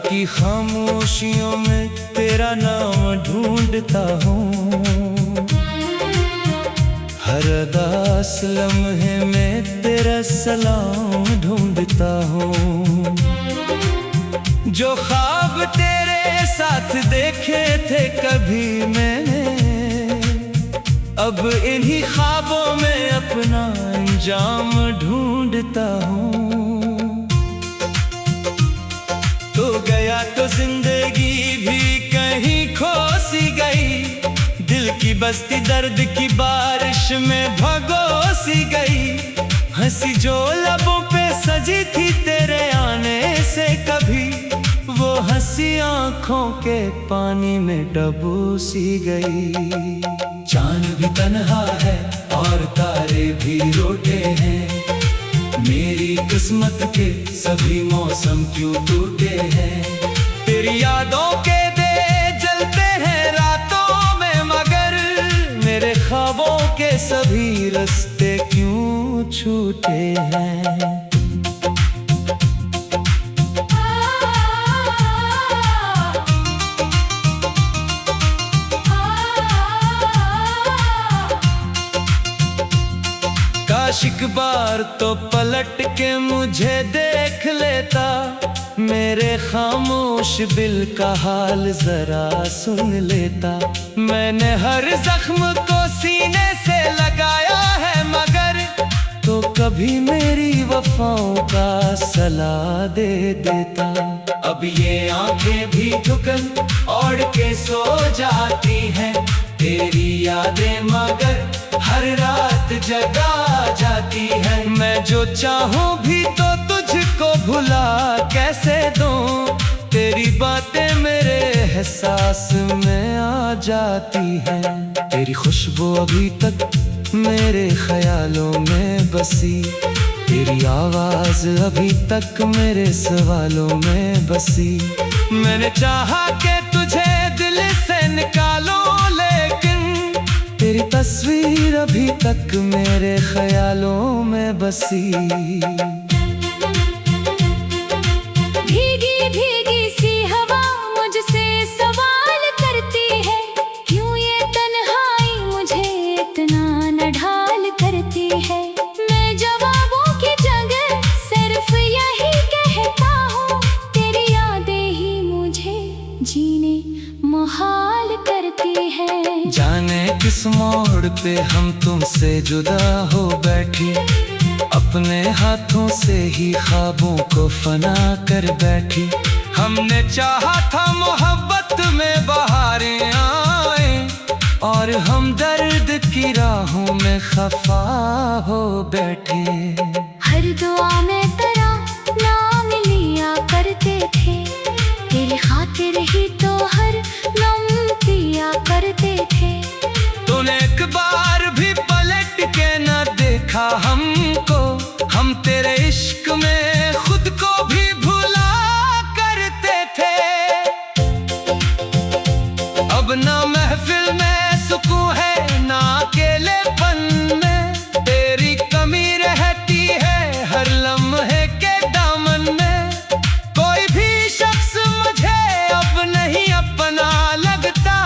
की खामोशियों में तेरा नाम ढूंढता हूँ। हर उदास लम्हे में तेरा सलाम ढूंढता हूँ। जो ख्वाब तेरे साथ देखे थे कभी मैंने, अब इन्हीं ख्वाबों में अपना अंजाम ढूंढता हूँ। तो गया तो जिंदगी भी कहीं खो सी गई, दिल की बस्ती दर्द की बारिश में भगो सी गई। हंसी जो लबों पे सजी थी तेरे आने से कभी, वो हंसी आंखों के पानी में डबो सी गई। चांद भी तन्हा है और तारे भी रोटे हैं, मेरी किस्मत के सभी मौसम क्यों टूटे हैं। तेरी यादों के दे जलते हैं रातों में, मगर मेरे ख्वाबों के सभी रास्ते क्यों छूटे हैं। काश एक बार तो पलट के मुझे देख लेता, मेरे खामोश दिल का हाल जरा सुन लेता। मैंने हर जख्म को सीने से लगाया है, मगर तो कभी मेरी वफाओं का सला दे देता। अब ये आंखें भी झुकन ओढ़ के सो जाती हैं, तेरी यादें मगर हर रात जगा जाती है। मैं जो चाहूं भी तो तुझको भुला कैसे दूं, तेरी बातें मेरे एहसास में आ जाती हैं। तेरी खुशबू अभी तक मेरे ख्यालों में बसी, तेरी आवाज अभी तक मेरे सवालों में बसी। मैंने चाहा कि तुझे दिल से निकालो, लेकिन तेरी तस्वीर अभी तक मेरे ख्यालों में बसी। भीगी भीगी सी हवा मुझसे सवाल करती है, क्यों ये तन्हाई मुझे इतना न ढाल करती है। मैं जवाबों की जगह सिर्फ यही कहता हूँ, तेरी यादें ही मुझे जीने मुहाल करती है। जाने किस मोड़ पे हम तुमसे जुदा हो बैठी, अपने हाथों से ही ख्वाबों को फना कर बैठी। हमने चाहा था मोहब्बत में बहारें आए, और हम दर्द की राहों में खफा हो बैठे। हर दुआ में तेरा नाम लिया करते थे, तेरी खातिर ही तो हर लम पिया करते थे। तूने एक बार भी पलट के न देखा हमको, हम तेरे इश्क में खुद को भी भुला करते थे। अब ना महफिल में सुकून है ना अकेलेपन में, तेरी कमी रहती है हर लम्हे के दामन में। कोई भी शख्स मुझे अब नहीं अपना लगता,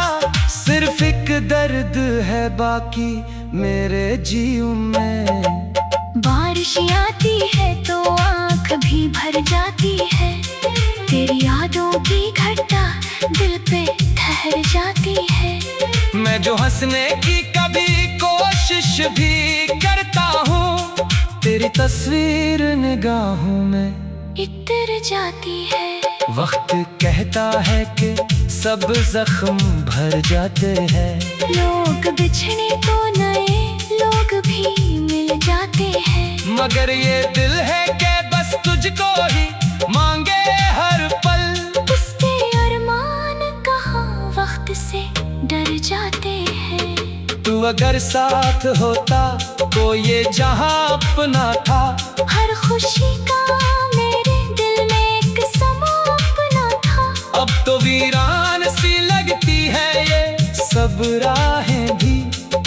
सिर्फ एक दर्द है बाकी मेरे जीवन में। बारिश आती है तो आँख भी भर जाती है, तेरी यादों की घटा दिल पे ठहर जाती है। मैं जो हंसने की कभी कोशिश भी करता हूँ, तेरी तस्वीर निगाहों में इतर जाती है। वक्त कहता है कि सब जख्म भर जाते हैं, लोग बिछड़े तो नए लोग भी मिल जाते हैं। मगर ये दिल है कि बस तुझको ही मांगे हर पल। उसके अरमान कहाँ वक्त से डर जाते हैं। तू अगर साथ होता तो ये जहां अपना था, हर खुशी का मेरे दिल में एक समा अपना था। अब तो वीरान सी लगती है ये सब राहें भी,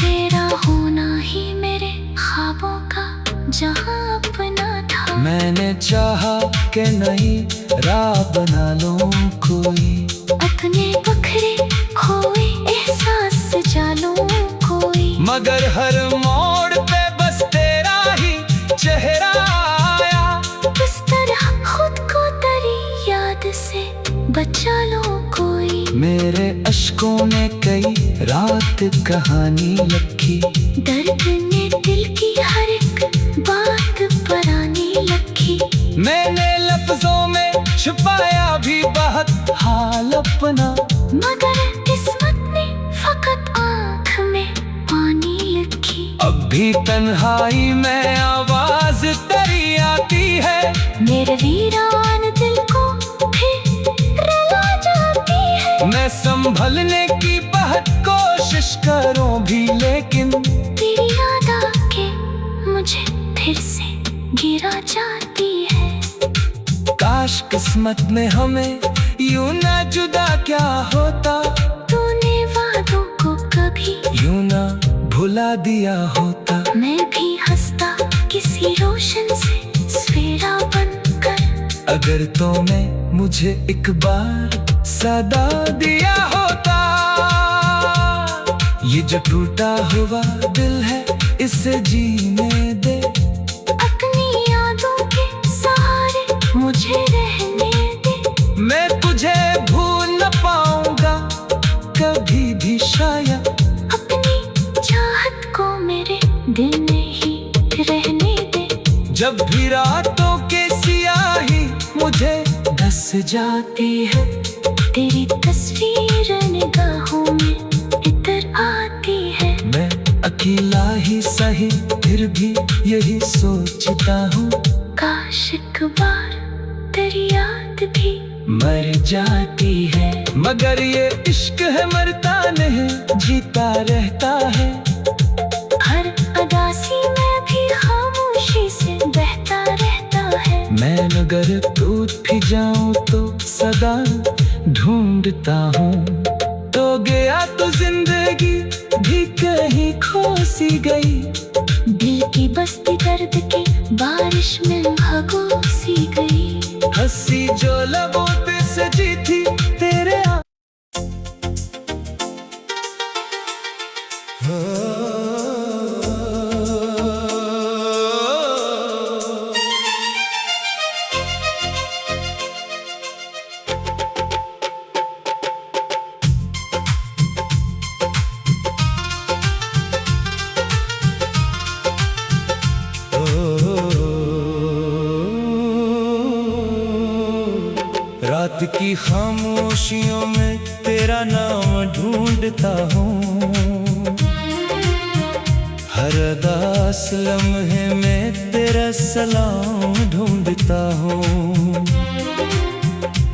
तेरा होना ही मेरे ख्वाबों का जहां अपना था। मैंने चाहा कि नई राह बना लूं कोई, अपने बखरे खोए एहसास सजा लूं कोई। मगर हर मोड़ पे बस तेरा ही चेहरा आया। इस तरह खुद को तेरी याद से बचा लो कोई। मेरे अश्कों ने कई रात कहानी लिखी, दर्द ने दिल की हर एक बात पर आने लगी। मैंने लफ्जों में छुपाया भी बहुत हाल अपना, मगर किस्मत ने फकत आँख में पानी लिखी। अब भी तन्हाई में आवाज तेरी आती है, मेरे वीरान दिल को फिर रुला जाती है। मैं संभलने की बहुत कोशिश करूं भी, लेकिन तेरी याद आके मुझे फिर से गिरा जाती है। काश किस्मत ने हमें यूं ना जुदा क्या होता, तूने वादों को कभी यूं ना भुला दिया होता। मैं भी हंसता किसी रोशन से सवेरा बनकर, अगर तूने मुझे एक बार सदा दिया होता। ये जो टूटा हुआ दिल है इसे जीने दे, अपनी यादों के सहारे मुझे रहने दे। मैं तुझे भूल न पाऊंगा कभी भी शायद, अपनी चाहत को मेरे दिल में ही रहने दे। जब भी रातों के सियाही मुझे डस जाती है, तेरी तस्वीर निगाहों में इतर आती है। मैं अकेला ही सही फिर भी यही सोचता हूँ, काश एक बार तेरी याद भी मर जाती है। मगर ये इश्क है मरता नहीं जीता रहता है, हर अदासी में भी खामोशी से बहता रहता है। मैं अगर टूट भी जाऊं तो सदा ढूंढता हूँ, तो गया तो जिंदगी भी कहीं खो सी गई। दिल की बस्ती दर्द की बारिश में भगो सी गई। हंसी जो लबों पे सजी थी तेरे रात की खामोशियों में तेरा नाम ढूंढता हूँ, हर अदास लम्हे में तेरा सलाम ढूंढता हूँ।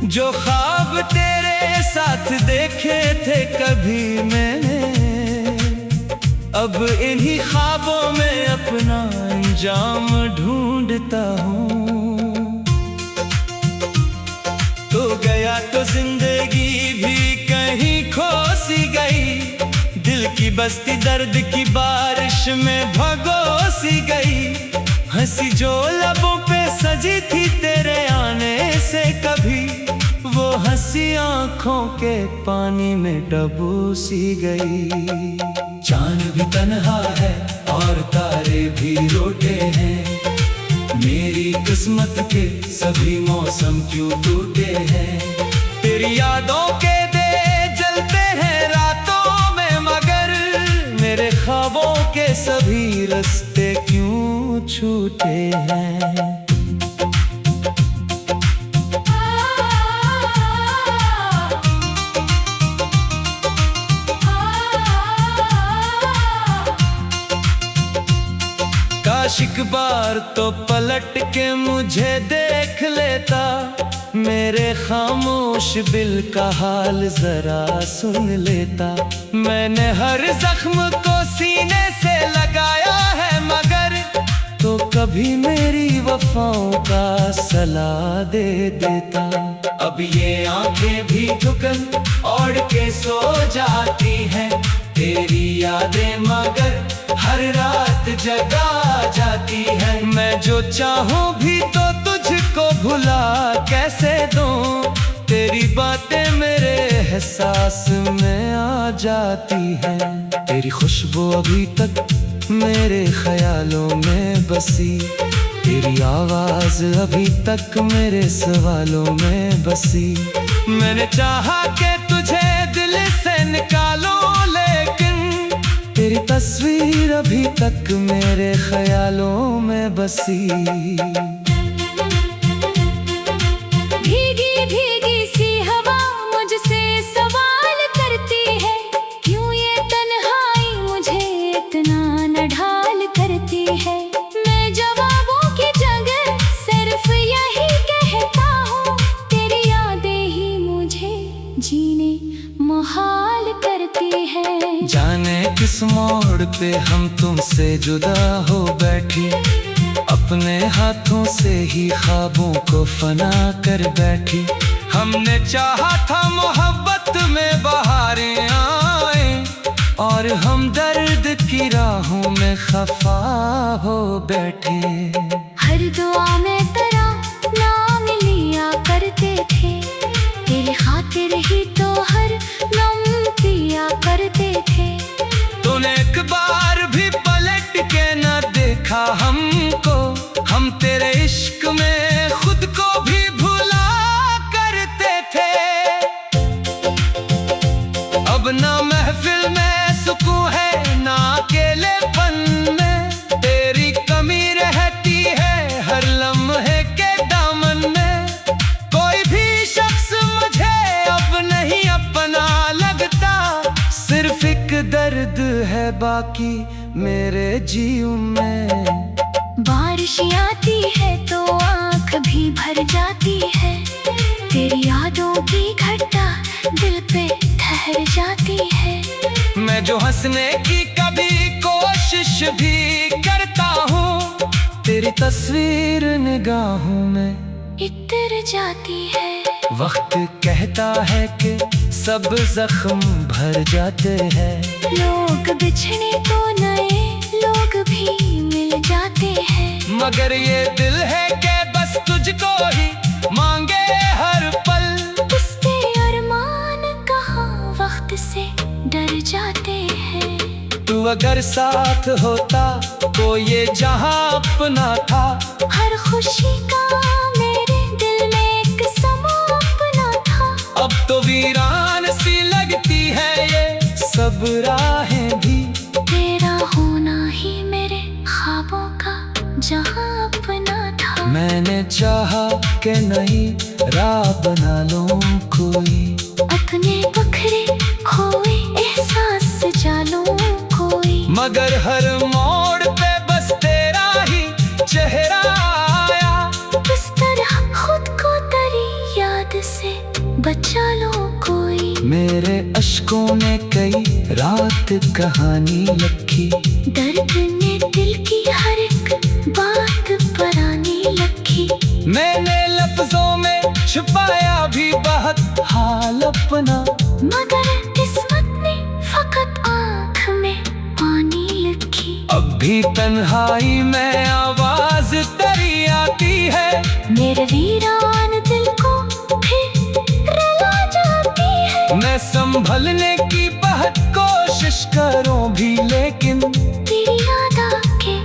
जो ख्वाब तेरे साथ देखे थे कभी मैंने, अब इन्हीं ख्वाबों में अपना अंजाम ढूंढता हूँ। तो गया तो जिंदगी भी कहीं खो सी गई। दिल की बस्ती दर्द की बारिश में भगो सी गई। हंसी जो लबों पे सजी थी तेरे आने से कभी, वो हंसी आंखों के पानी में डबो सी गई। चांद भी तन्हा है और तारे भी रोटे हैं, मेरी किस्मत के सभी मौसम क्यों टूटे हैं। तेरी यादों के दे जलते हैं रातों में, मगर मेरे ख्वाबों के सभी रास्ते क्यों छूटे हैं। काश एक बार तो पलट के मुझे देख लेता, मेरे खामोश दिल का हाल जरा सुन लेता। मैंने हर जख्म को सीने से लगाया है, मगर तो कभी मेरी वफाओं का सला दे देता। अब ये आंखें भी झुकन ओढ़ के सो जाती हैं, तेरी यादें मगर हर रात जगह जाती है। मैं जो चाहूं भी तो तुझको भुला कैसे दूं, तेरी बातें मेरे एहसास में आ जाती हैं। तेरी खुशबू अभी तक मेरे ख्यालों में बसी, तेरी आवाज अभी तक मेरे सवालों में बसी। मैंने चाहा कि तुझे दिल से निकालूं, लेकिन तेरी तस्वीर अभी तक मेरे ख्यालों में बसी। भीगी भीगी सी हवा मुझसे सवाल करती है, क्यों ये तन्हाई मुझे इतना नढाल करती है। मैं जवाबों की जगह सिर्फ यही कहता हूँ, तेरी यादें ही मुझे जीने मुहाल करती है। जाने किस मोड़ पे हम तुमसे जुदा हो बैठी, अपने हाथों से ही ख्वाबों को फना कर बैठी। हमने चाहा था मोहब्बत में बहारें आए, और हम दर्द की राहों में खफा हो बैठे। हर दुआ में तेरा नाम लिया करते थे, तेरी खातिर ही तो हर दम पिया करते थे। तूने एक बार भी पलट के न देखा हमको, हम तेरे इश्क में खुद को भी भुला करते थे। अब ना महफिल में सुकून है ना अकेलेपन में, तेरी कमी रहती है हर लम्हे के दामन में। कोई भी शख्स मुझे अब नहीं अपना लगता, सिर्फ एक दर्द है बाकी मेरे जीवन में। बारिश आती है तो आँख भी भर जाती है, तेरी यादों की घटा दिल पे ठहर जाती है। मैं जो हंसने की कभी कोशिश भी करता हूँ, तेरी तस्वीर निगाहों में इतर जाती है। वक्त कहता है कि सब जख्म भर जाते हैं, लोग बिछड़े तो नए लोग भी मिल जाते हैं। मगर ये दिल है कि बस तुझको ही मांगे हर पल। उसके अरमान कहाँ वक्त से डर जाते हैं। तू अगर साथ होता तो ये जहां अपना था, हर खुशी का मेरे दिल में एक समा अपना था। अब तो वीरान सी लगती है ये सब राहें भी, तेरा होना ही मेरे ख्वाबों का जहां अपना था। मैंने चाहा कि नई राह बना लूं कोई, अपने बखरे खोए एहसास सजा लूं कोई। मगर हर मोड़ पे बस तेरा ही चेहरा आया। इस तरह खुद को तेरी याद से बचा लो कोई। मेरे अश्कों ने कई रात कहानी लिखी, दर्द ने दिल की हर एक बात परानी लखी। मैंने लफ्जों में छुपाया भी बहुत हाल अपना, मगर किस्मत ने फकत आँख में पानी लिखी। अब भी तन्हाई में आवाज तेरी आती है, मेरे वीरान दिल को फिर रुला जाती है। मैं संभलने की बहुत कोशिश करूं भी, लेकिन तेरी याद आके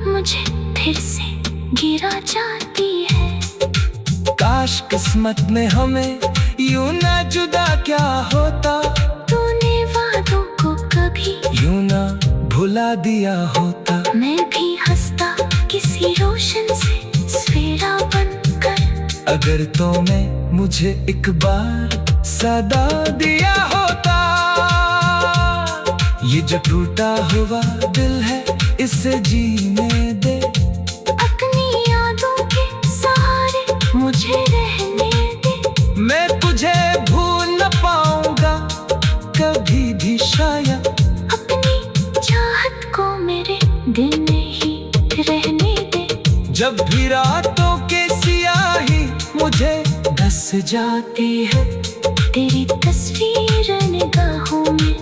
मुझे फिर से गिरा जाती है। काश किस्मत ने हमें यूं ना जुदा क्या होता, तूने वादों को कभी यूं ना भुला दिया होता। मैं भी हंसता किसी रोशन से सवेरा बनकर, अगर तूने मुझे एक बार सदा दिया होता। ये जो टूटा हुआ दिल है इसे जीने दे, अपनी यादों के सहारे मुझे रहने दे। मैं तुझे भूल न पाऊंगा कभी भी शायद, अपनी चाहत को मेरे दिल में ही रहने दे। जब भी रातों के सियाही मुझे धस जाती है, तेरी तस्वीर निगाहों में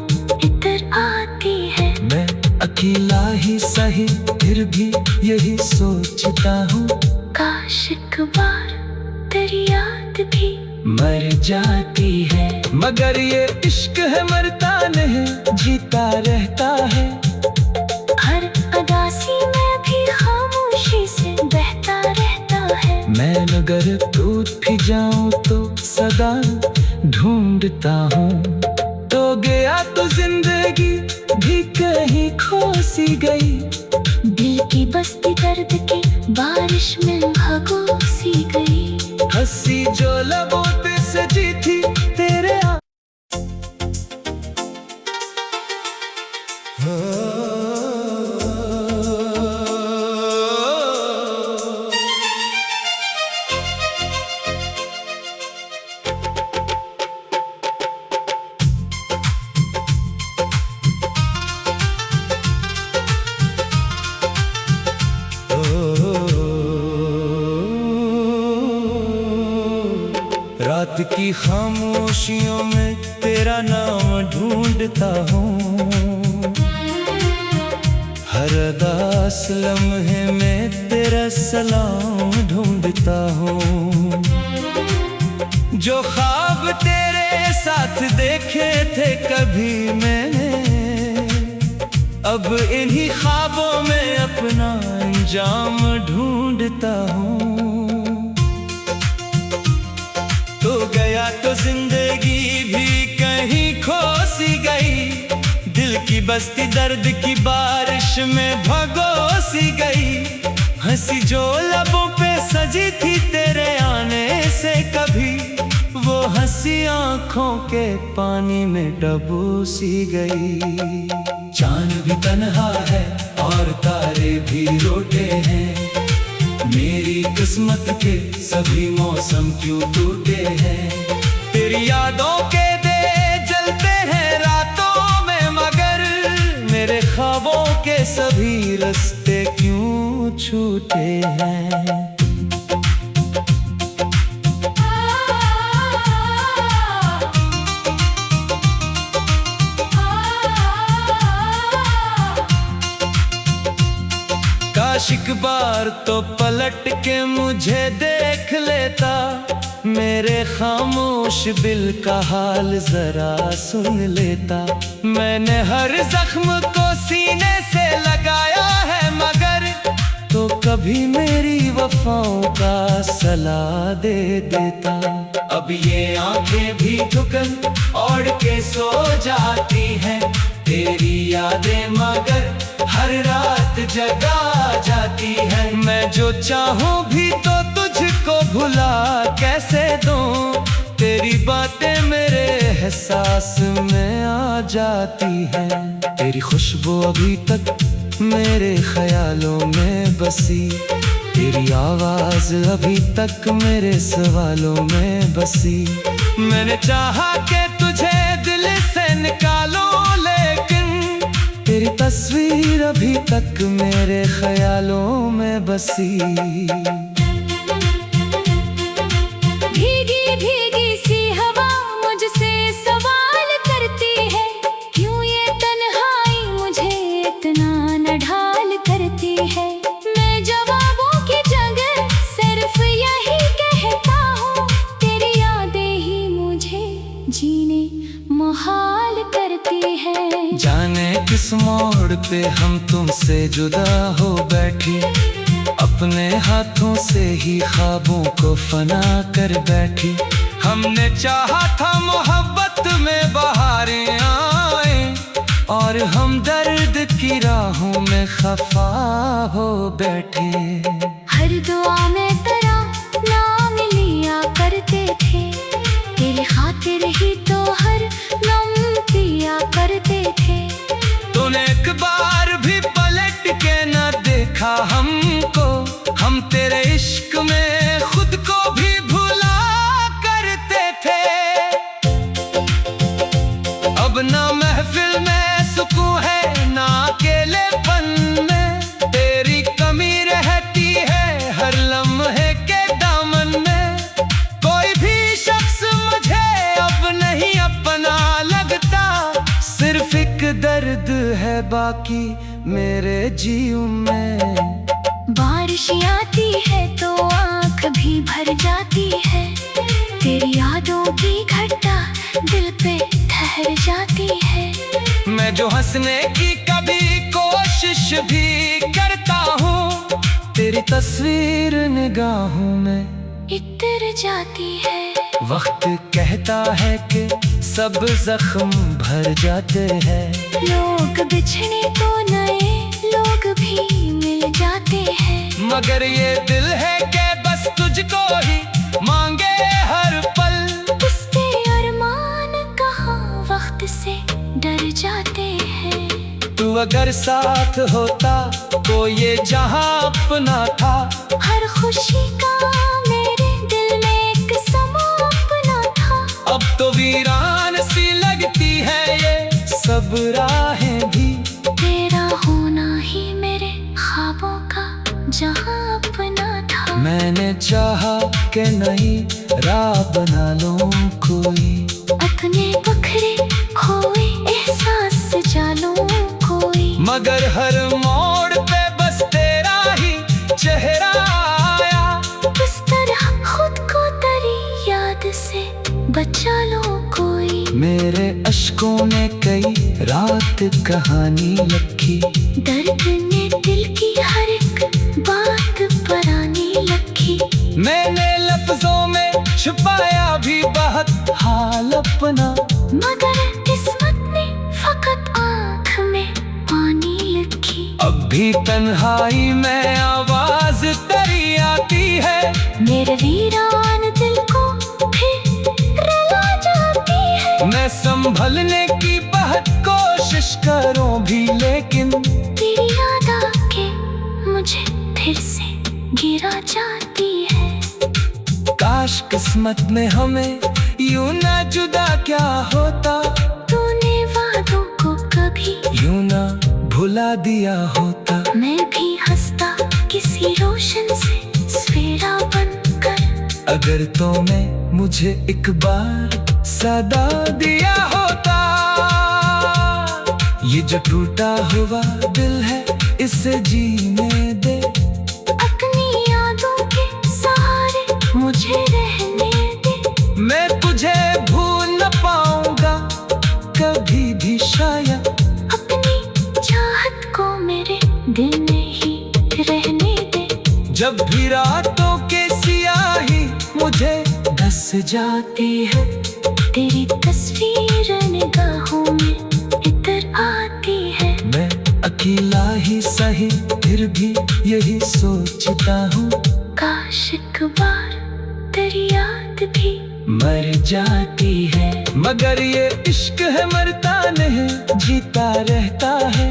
इतर आती है। मैं अकेला ही सही जाती है। मगर ये इश्क है मरता नहीं, जीता रहता है। हर अदासी में भी खामोशी से बहता रहता है। मैं अगर टूट भी जाऊं तो सदा ढूंढता हूँ। तो गया तो जिंदगी भी कहीं खो सी गई। दिल की बस्ती दर्द की बारिश में भगो सी गई। हंसी जो लबों पे सजी थी तेरे रात की खामोशियों में तेरा नाम ढूंढता हूँ। हर अदास लम्हे में तेरा सलाम ढूंढता हूँ। जो ख्वाब तेरे साथ देखे थे कभी मैंने, अब इन्हीं ख्वाबों में अपना अंजाम ढूंढता हूँ। तो गया तो जिंदगी भी कहीं खो सी गई। दिल की बस्ती दर्द की बारिश में भगो सी गई। हंसी जो लबों पे सजी थी तेरे आने से कभी, वो हंसी आंखों के पानी में डूबो सी गई। चांद भी तन्हा है और तारे भी रोटे हैं। मेरी किस्मत के सभी मौसम क्यों टूटे हैं। तेरी यादों के दे जलते हैं रातों में, मगर मेरे ख्वाबों के सभी रास्ते क्यों छूटे हैं। काश एक बार तो पलट के मुझे देख लेता। मेरे खामोश दिल का हाल जरा सुन लेता। मैंने हर जख्म को सीने से लगाया है, मगर तो कभी मेरी वफाओं का सला दे देता। अब ये आंखें भी थकन ओढ़ के सो जाती हैं। तेरी यादें मगर हर रात जगा जाती है। मैं जो चाहूं भी तो तुझको भुला कैसे दूं। तेरी बातें मेरे एहसास में आ जाती हैं। तेरी खुशबू अभी तक मेरे ख्यालों में बसी। तेरी आवाज अभी तक मेरे सवालों में बसी। मैंने चाहा कि तुझे दिल से निकालो, लेकिन तेरी तस्वीर अभी तक मेरे ख्यालों में बसी। भीगी भीगी सी हवा मुझसे सवाल करती है, क्यों ये तन्हाई मुझे इतना नढाल करती है। मैं जवाबों की जगह सिर्फ यही कहता हूँ, तेरी यादें ही मुझे जीने मुहाल करती है। जाने किस मोड़ पे हम तुमसे जुदा हो बैठी। अपने हाथों से ही ख्वाबों को फना कर बैठी। हमने चाहा था मोहब्बत में बहारें आए, और हम दर्द की राहों में खफा हो बैठे। हर दुआ में तेरा नाम लिया करते थे, तेरी खातिर ही तो हर लम पिया करते थे। तूने एक बार भी पलट के न देखा हमको। हम तेरे इश्क में खुद को भी भुला करते थे। अब ना महफिल में सुकून है ना अकेलेपन में। तेरी कमी रहती है हर लम्हे के दामन में। कोई भी शख्स मुझे अब नहीं अपना लगता। सिर्फ एक दर्द है बाकी मेरे जीवन में। बारिश आती है तो आँख भी भर जाती है, तेरी यादों की घटा दिल पे ठहर जाती है। मैं जो हंसने की कभी कोशिश भी करता हूँ, तेरी तस्वीर निगाहों में इतर जाती है। वक्त कहता है कि सब जख्म भर जाते हैं। लोग बिछड़े तो नए लोग भी मिल जाते हैं। मगर ये दिल है कि बस तुझको ही मांगे हर पल। उसके अरमान कहाँ वक्त से डर जाते हैं। तू अगर साथ होता तो ये जहां अपना था। हर खुशी का मेरे दिल में एक समा अपना था। अब तो वीरान सी लगती है ये सब राहें भी। तेरा होना ही मेरे ख्वाबों का जहां अपना था। मैंने चाहा कि नहीं राह बना लूं कोई, अपने बखरे खोए एहसास सजा लूं कोई। मगर हर मोड़ पे बस तेरा ही चेहरा आया। उस तरह खुद को तेरी याद से बचा लो कोई। मेरे अश्कों ने कई रात कहानी लिखी। दर्द ने दिल की हर एक बात परानी लखी। मैंने लफ्जों में छुपाया भी बहुत हाल अपना। मगर किस्मत ने फकत आँख में पानी लिखी। अब भी तन्हाई में आवाज तेरी आती है। मेरे वीरान दिल को फिर रुला जाती है। मैं संभलने की बहुत कोशिश करूं भी, लेकिन तेरी याद आके मुझे फिर से गिरा जाती है। काश किस्मत में हमें यूं ना जुदा क्या होता। तूने वादों को कभी यूं ना भुला दिया होता। मैं भी हंसता किसी रोशन से सवेरा बनकर। अगर तो मैं मुझे एक बार सदा दिया होता। ये जो टूटा हुआ दिल है इसे जीने दे। अपनी यादों के सहारे मुझे रहने दे। मैं तुझे भूल न पाऊंगा कभी भी शायद। अपनी चाहत को मेरे दिल में ही रहने दे। जब भी रातों के सियाही मुझे डस जाती है। तेरी तस्वीर निगाहों में इतर आती है। मैं अकेला ही सही फिर भी यही सोचता हूँ, काश एक बार तेरी याद भी मर जाती है। मगर ये इश्क है मरता नहीं जीता रहता है।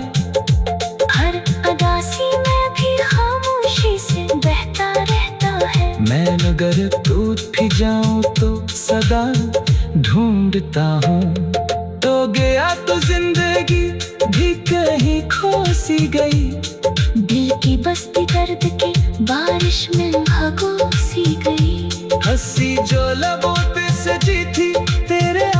हर अदासी में भी खामोशी से बहता रहता है। मैं अगर टूट भी जाऊं तो सदा ढूंढता हूँ। तो गया तो जिंदगी भी कहीं खो सी गई। दिल की बस्ती दर्द की बारिश में भगो सी गई। हंसी जो लबों पे सजी थी तेरे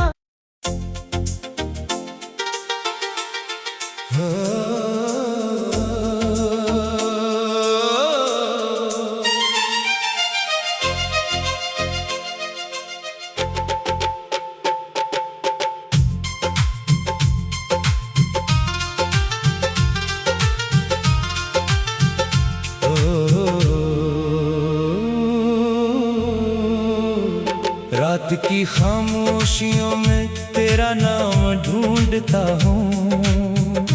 रात की खामोशियों में तेरा नाम ढूंढता हूँ।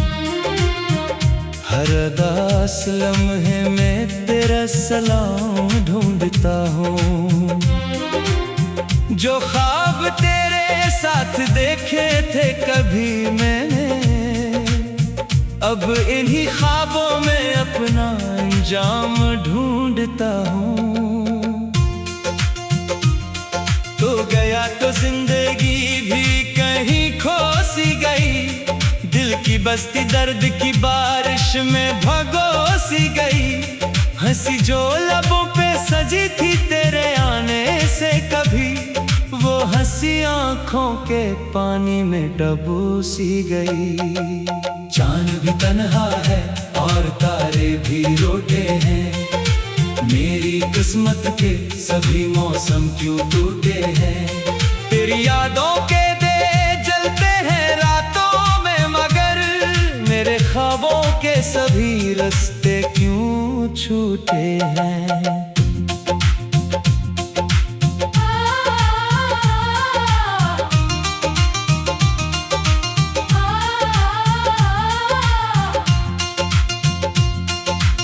हर अदास लम्हे में तेरा सलाम ढूंढता हूँ। जो ख्वाब तेरे साथ देखे थे कभी मैंने, अब इन्हीं ख्वाबों में अपना अंजाम ढूंढता हूँ। तो गया तो जिंदगी भी कहीं खो सी गई। दिल की बस्ती दर्द की बारिश में भगो सी गई। हंसी जो लबों पे सजी थी तेरे आने से कभी, वो हंसी आंखों के पानी में डबो सी गई। चांद भी तन्हा है और तारे भी रोटे हैं। मेरी किस्मत के सभी मौसम क्यों टूटे हैं। तेरी यादों के दे जलते हैं रातों में, मगर मेरे ख्वाबों के सभी रास्ते क्यों छूटे हैं।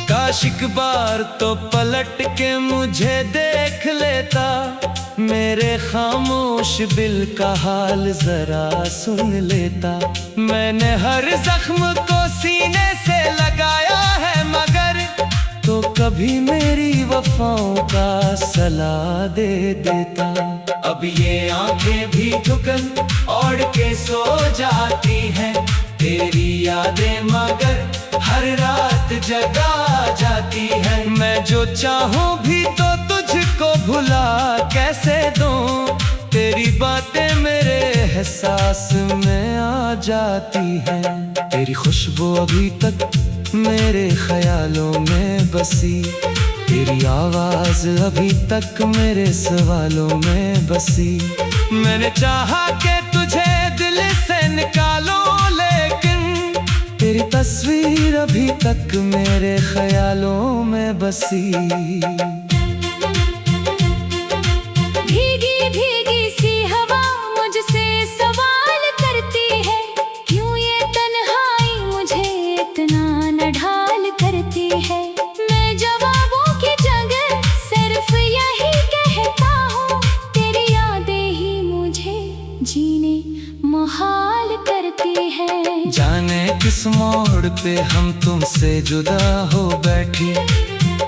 काश एक बार तो पलट के मुझे देख लेता, मेरे खामोश दिल का हाल जरा सुन लेता। मैंने हर जख्म को सीने से लगाया है, मगर तो कभी मेरी वफाओं का सला दे देता। अब ये आंखें भी ठुकन ओढ़ के सो जाती हैं, तेरी यादें मगर हर रात जगा जाती है। मैं जो चाहूं भी तो तुझको भुला कैसे दूं, तेरी बातें मेरे एहसास में आ जाती है। तेरी खुशबू अभी तक मेरे ख्यालों में बसी, तेरी आवाज अभी तक मेरे सवालों में बसी। मैंने चाहा कि तुझे दिल से निकालो, लेकिन तेरी तस्वीर अभी तक मेरे ख्यालों में बसी। भीगी भीगी सी हवा मुझसे सवाल करती है, क्यों ये तन्हाई मुझे इतना नढाल करती है। मैं जवाबों की जगह सिर्फ यही कहता हूँ, तेरी यादें ही मुझे जीने मुहाल करती है। जाने किस मोड़ पे हम तुमसे जुदा हो बैठी,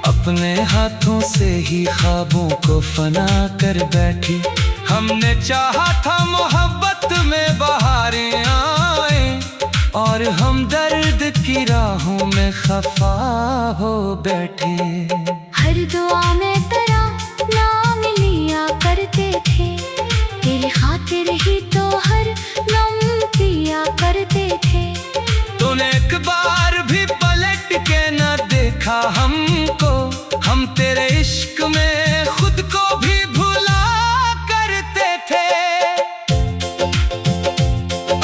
अपने हाथों से ही ख्वाबों को फना कर बैठी। हमने चाहा था मोहब्बत में बहारें आए, और हम दर्द की राहों में खफा हो बैठे। हर दुआ में तेरा नाम लिया करते थे, तेरी खातिर ही तो हर नम पिया करते थे। तूने एक बार भी पलट के न देखा हमको, हम तेरे इश्क में खुद को भी भुला करते थे।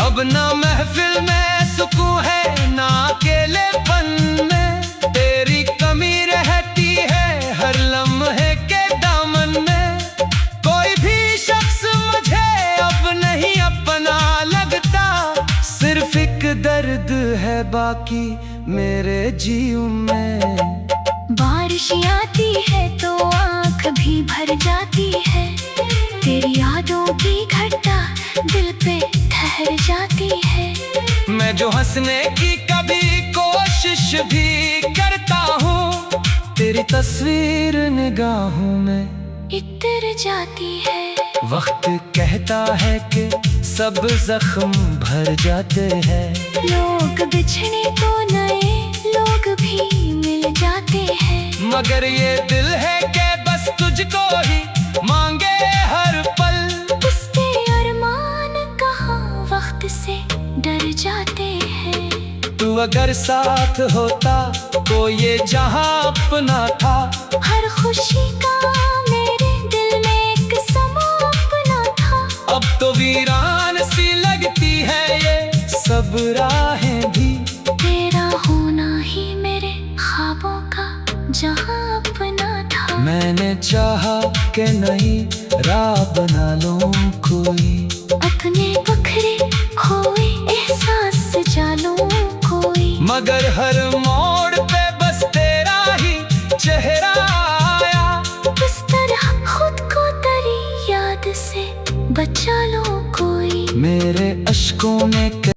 अब ना महफिल में सुकून है ना अकेलेपन में, तेरी कमी रहती है हर लम्हे के दामन में। कोई भी शख्स मुझे अब नहीं अपना लगता, सिर्फ एक दर्द है बाकी मेरे जीवन में। बारिश आती है तो आँख भी भर जाती है, तेरी यादों की घटा दिल पे ठहर जाती है। मैं जो हंसने की कभी कोशिश भी करता हूँ, तेरी तस्वीर निगाहों में इतर जाती है। वक्त कहता है कि सब जख्म भर जाते हैं, लोग बिछड़े तो नए लोग भी मिल जाते हैं। मगर ये दिल है कि बस तुझको ही मांगे हर पल। उसके अरमान कहाँ वक्त से डर जाते हैं। तू अगर साथ होता तो ये जहां अपना था, हर खुशी का मेरे दिल में एक समा अपना था। अब तो वीरान सी लगती है ये सब राहें भी, तेरा होना ही मेरे ख्वाबों का जहां अपना था। मैंने चाहा कि नहीं राह बना लूं कोई, अपने बखरे खोए एहसास सजा लूं कोई। मगर हर मोड़ पे बस तेरा ही चेहरा आया। इस तरह खुद को तेरी याद से बचा लो कोई। मेरे अश्कों ने